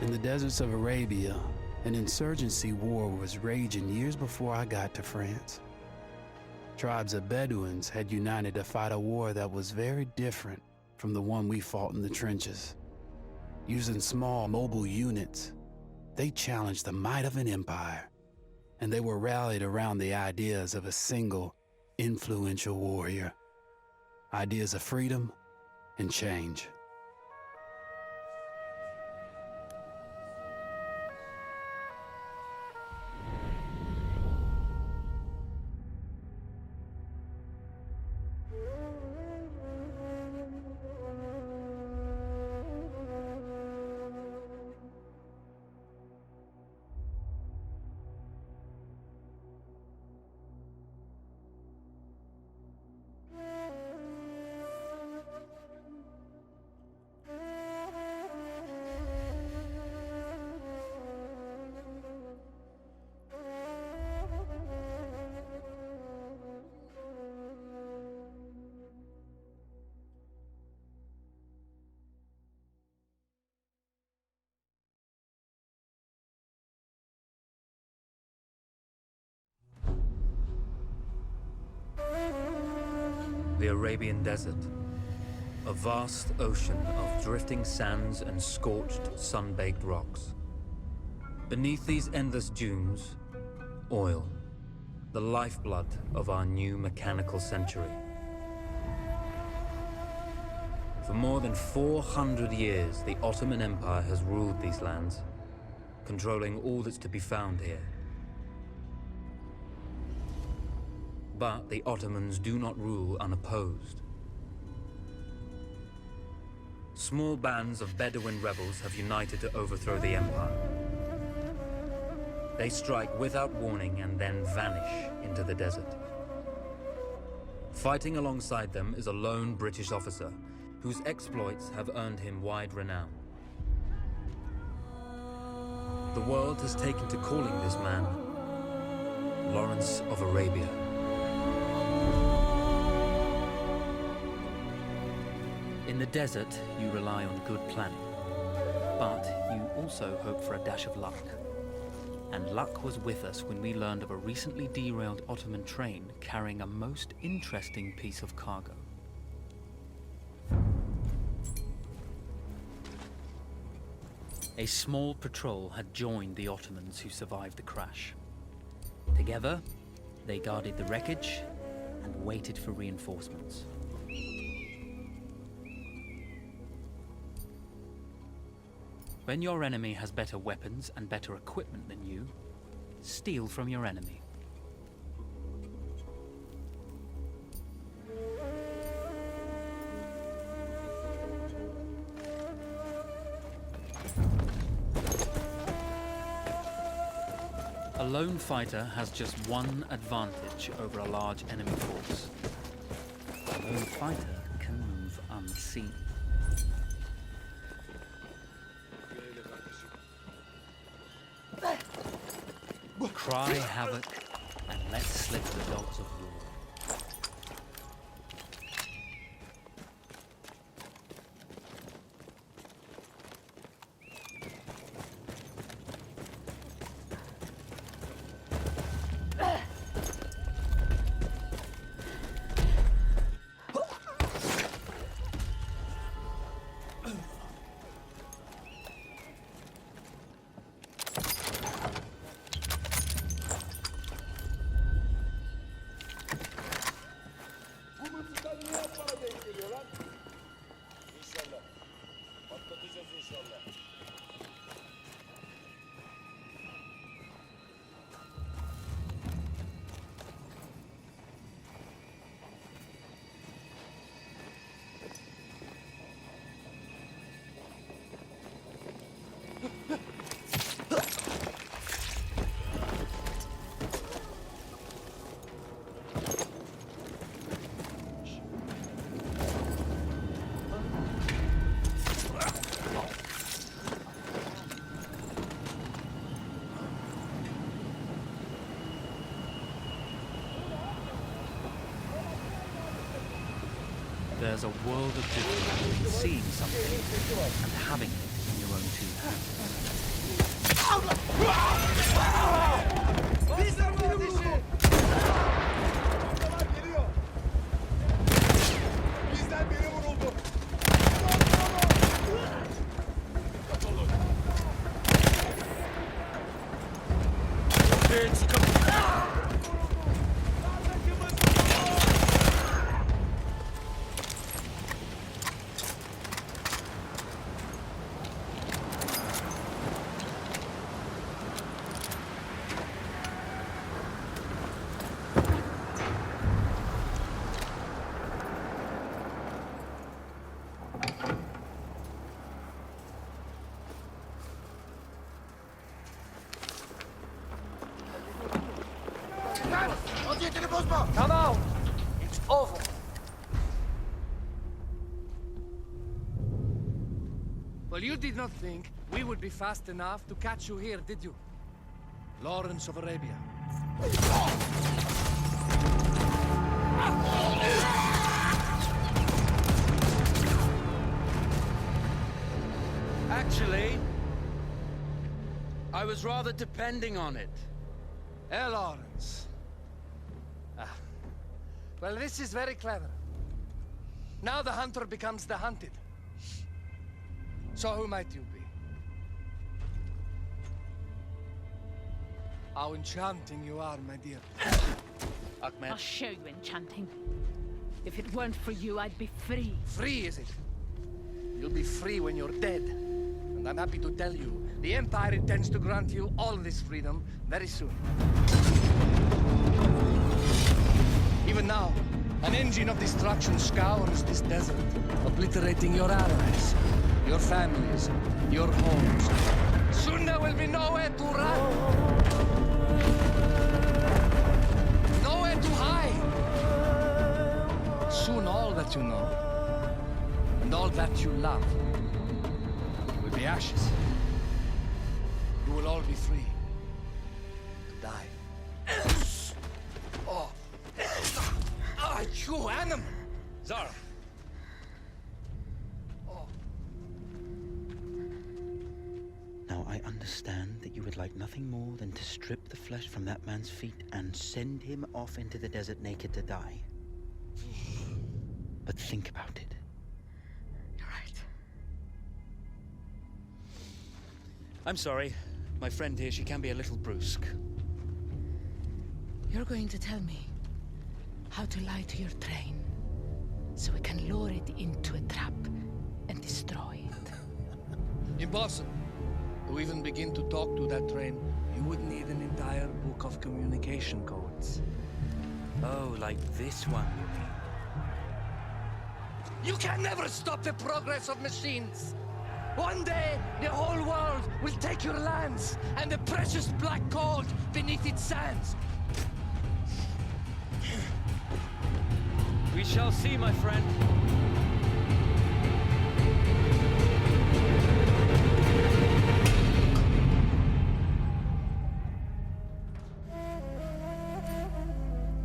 In the deserts of Arabia, an insurgency war was raging years before I got to France. Tribes of Bedouins had united to fight a war that was very different from the one we fought in the trenches. Using small, mobile units, they challenged the might of an empire, and they were rallied around the ideas of a single, influential warrior. Ideas of freedom and change. The Arabian Desert, a vast ocean of drifting sands and scorched, sun-baked rocks. Beneath these endless dunes, oil, the lifeblood of our new mechanical century. For more than 400 years, the Ottoman Empire has ruled these lands, controlling all that's to be found here. But the Ottomans do not rule unopposed. Small bands of Bedouin rebels have united to overthrow the empire. They strike without warning and then vanish into the desert. Fighting alongside them is a lone British officer whose exploits have earned him wide renown. The world has taken to calling this man Lawrence of Arabia. In the desert, you rely on good planning, but you also hope for a dash of luck. And luck was with us when we learned of a recently derailed Ottoman train carrying a most interesting piece of cargo. A small patrol had joined the Ottomans who survived the crash. Together, they guarded the wreckage and waited for reinforcements. When your enemy has better weapons and better equipment than you, steal from your enemy. A lone fighter has just one advantage over a large enemy force. A lone fighter can move unseen. Cry havoc and let slip the dogs of war. There's a world of difference between seeing something and having it in your own two hands. Bizden biri vuruldu. Vaziyetini bozma. Tamam. It's over. Well, you did not think we would be fast enough to catch you here, did you? Lawrence of Arabia. Actually, I was rather depending on it. Lawrence. Well, this is very clever. Now the hunter becomes the hunted. So who might you be? How enchanting you are, my dear. Ahmed, I'll show you enchanting. If it weren't for you, I'd be free. Free, is it? You'll be free when you're dead. And I'm happy to tell you, the Empire intends to grant you all this freedom very soon. Even now, an engine of destruction scours this desert, obliterating your allies, your families, your homes. Soon there will be nowhere to run. Nowhere to hide. Soon all that you know, and all that you love, will be ashes. You will all be free to die. Oh. Ah, you animal! Zara. Oh. Now, I understand that you would like nothing more than to strip the flesh from that man's feet and send him off into the desert naked to die. But think about it. You're right. I'm sorry. My friend here, she can be a little brusque. You're going to tell me how to lie to your train, so we can lure it into a trap and destroy it. Impossible. To even begin to talk to that train, you would need an entire book of communication codes. Oh, like this one, you mean? You can never stop the progress of machines. One day, the whole world will take your lands and the precious black gold beneath its sands. We shall see, my friend.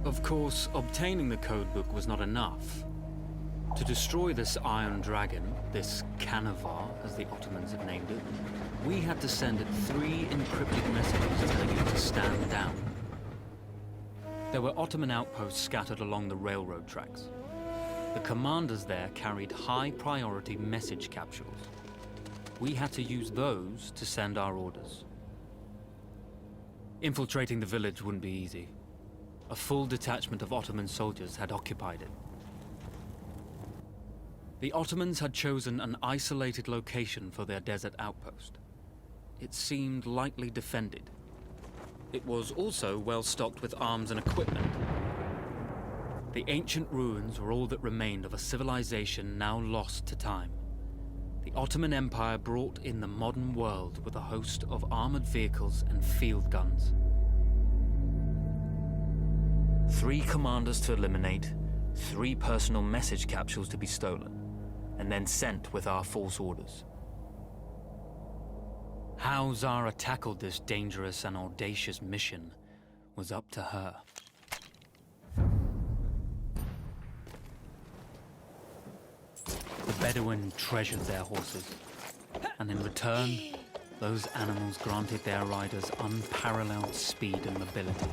Of course, obtaining the codebook was not enough. To destroy this Iron Dragon, this Canavar, as the Ottomans had named it, we had to send it 3 encrypted messages telling it to stand down. There were Ottoman outposts scattered along the railroad tracks. The commanders there carried high-priority message capsules. We had to use those to send our orders. Infiltrating the village wouldn't be easy. A full detachment of Ottoman soldiers had occupied it. The Ottomans had chosen an isolated location for their desert outpost. It seemed lightly defended. It was also well stocked with arms and equipment. The ancient ruins were all that remained of a civilization now lost to time. The Ottoman Empire brought in the modern world with a host of armored vehicles and field guns. 3 commanders to eliminate, 3 personal message capsules to be stolen, and then sent with our false orders. How Zara tackled this dangerous and audacious mission was up to her. The Bedouin treasured their horses. And in return, those animals granted their riders unparalleled speed and mobility.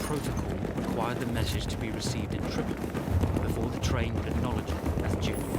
Protocol required the message to be received in triplet before the train would acknowledge it as genuine.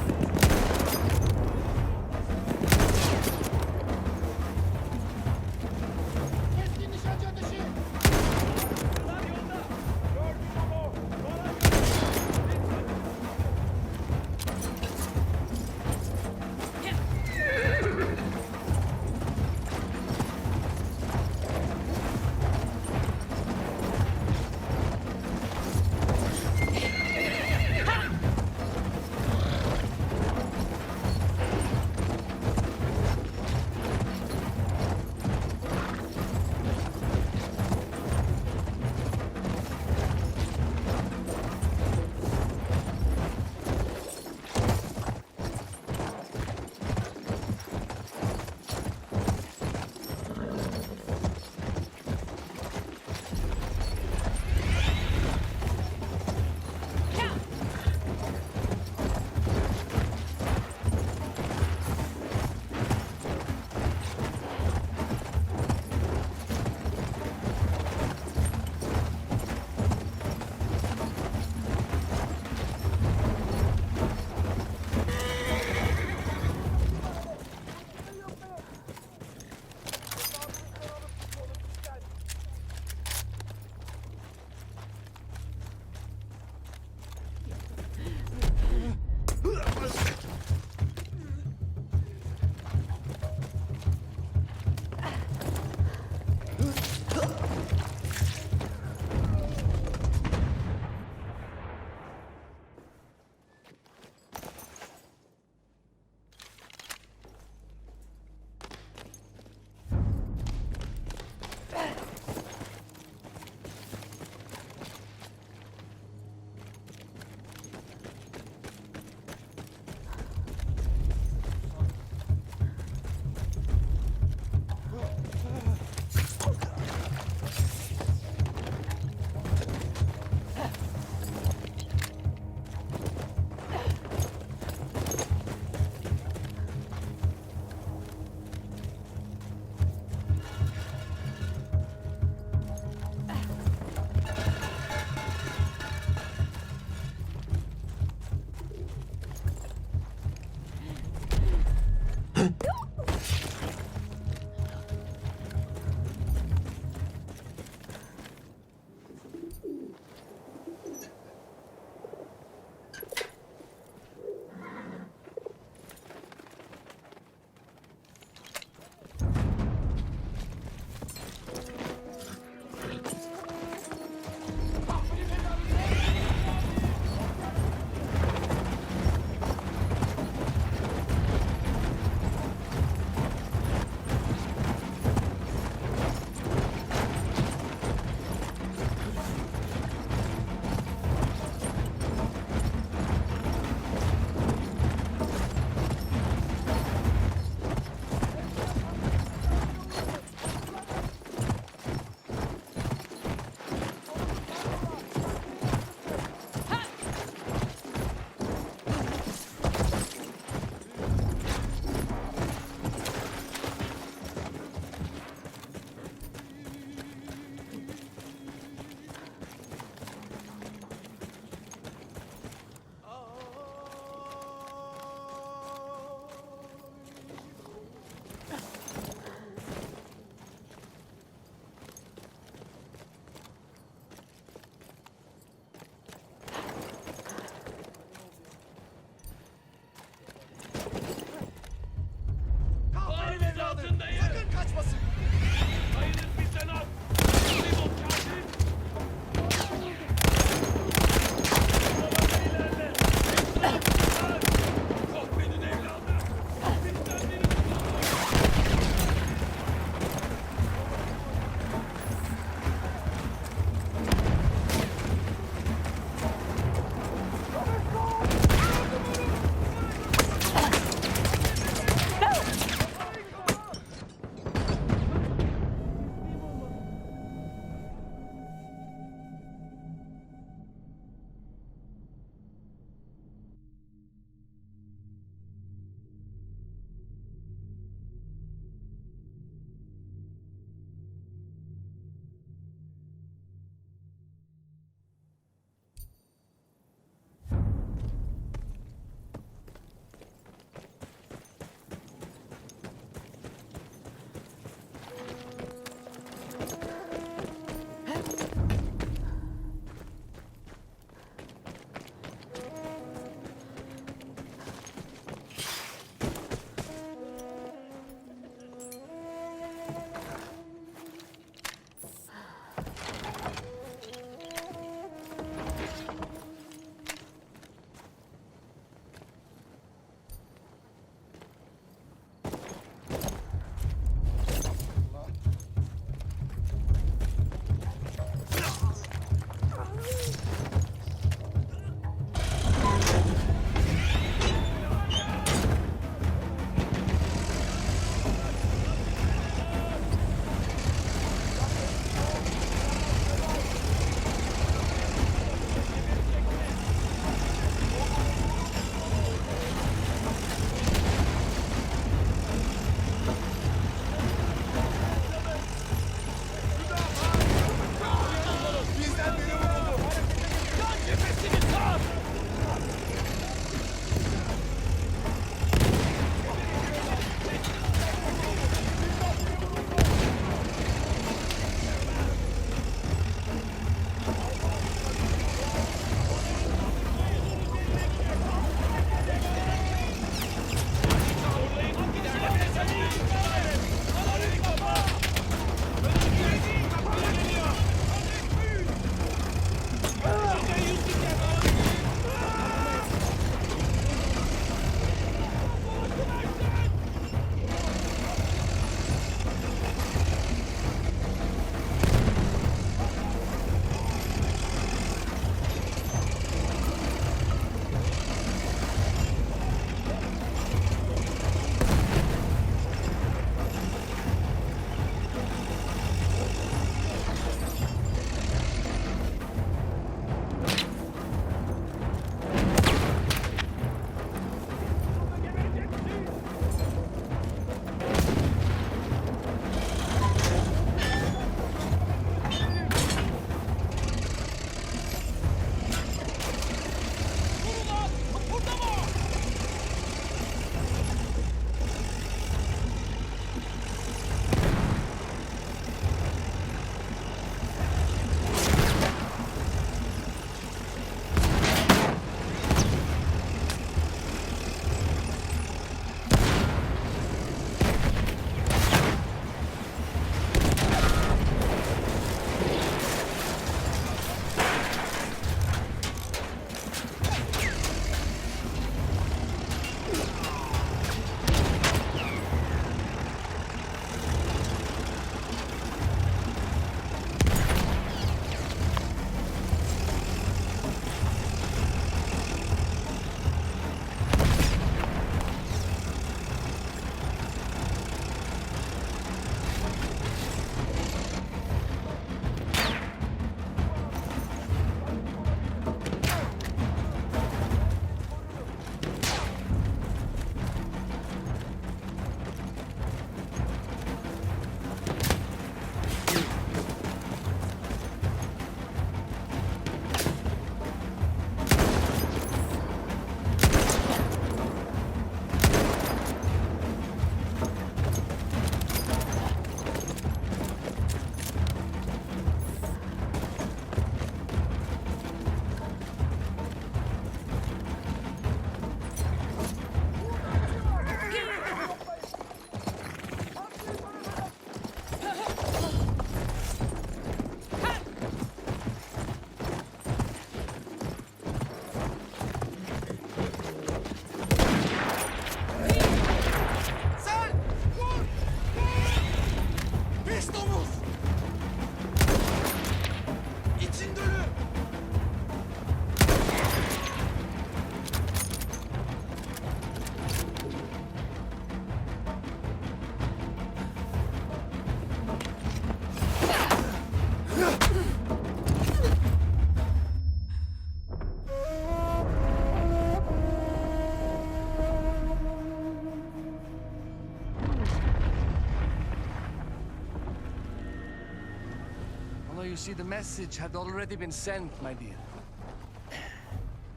see, the message had already been sent, my dear.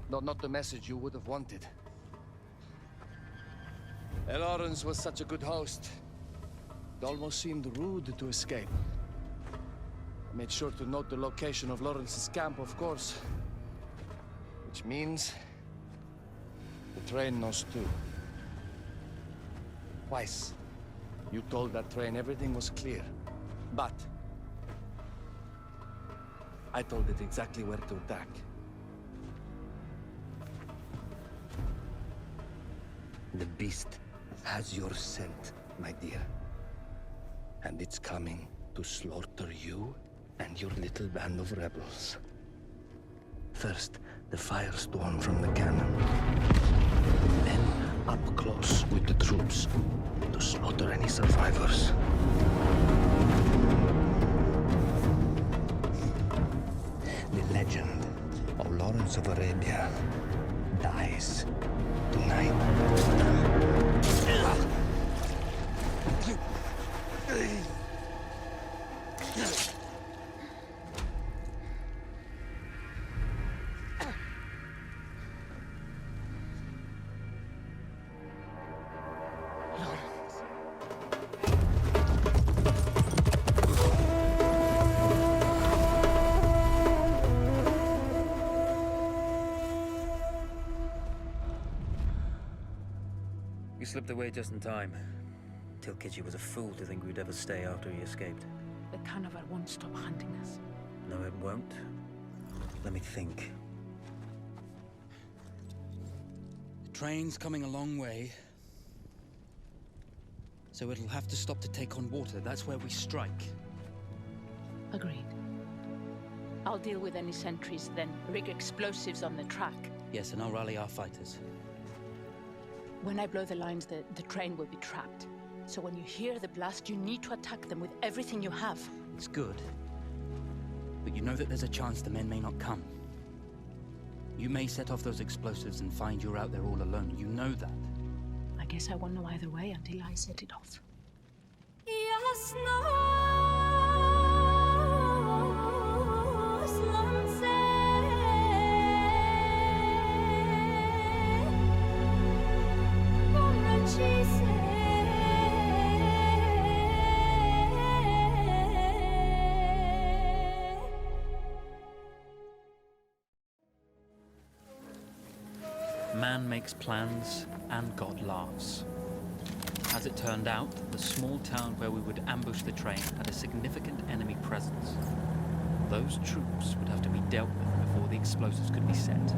No, not the message you would have wanted. Lawrence was such a good host. It almost seemed rude to escape. I made sure to note the location of Lawrence's camp, of course. Which means... the train knows too. Twice, you told that train everything was clear. But... I told it exactly where to attack. The beast has your scent, my dear. And it's coming to slaughter you and your little band of rebels. First, the firestorm from the cannon. Then, up close with the troops, to slaughter any survivors. The legend of Lawrence of Arabia dies tonight. You slipped away just in time. Tilkitchi was a fool to think we'd ever stay after he escaped. The carnival won't stop hunting us. No, it won't. Let me think. The train's coming a long way. So it'll have to stop to take on water. That's where we strike. Agreed. I'll deal with any sentries, then rig explosives on the track. Yes, and I'll rally our fighters. When I blow the lines, the train will be trapped. So when you hear the blast, you need to attack them with everything you have. It's good. But you know that there's a chance the men may not come. You may set off those explosives and find you're out there all alone. You know that. I guess I won't know either way until I set it off. Man makes plans, and God laughs. As it turned out, the small town where we would ambush the train had a significant enemy presence. Those troops would have to be dealt with before the explosives could be set.